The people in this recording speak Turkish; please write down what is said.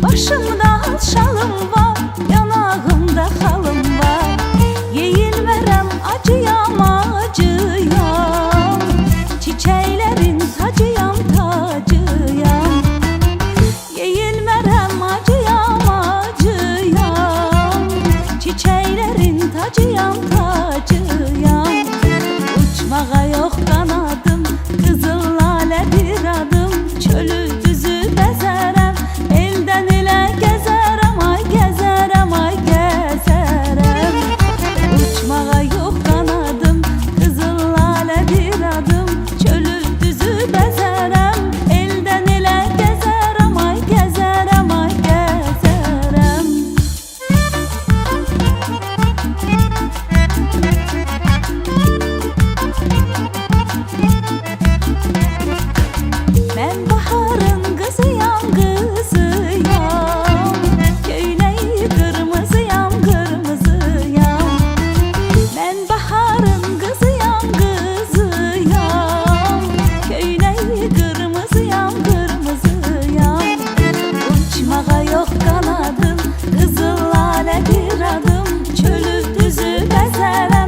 Başımda şalım var, yanağımda halım var. Yeyilmerem acıyam acıyam, çiçeklerin tacıyam tacıyam. Yeyilmerem acıyam acıyam, çiçeklerin tacıyam tacıyam. Uçmağa yok kanadım, kızıl laledir adım. Çölü düzü bezerem, elden ele gezerem, ay gezerem, ay gezerem. Uçmağa yok kanadım, kızıl laledir adım. Çölü düzü bezerem, elden ele gezerem, ay gezerem, ay gezerem. Ben baharın kızıyam kızıyam, köyley kırmızıyam kırmızıyam. Ben baharın kızıyam kızıyam, köyley kırmızıyam kırmızıyam. Uçmağa yok kanadım, kızıl laledir adım. Çölü düzü bezerem.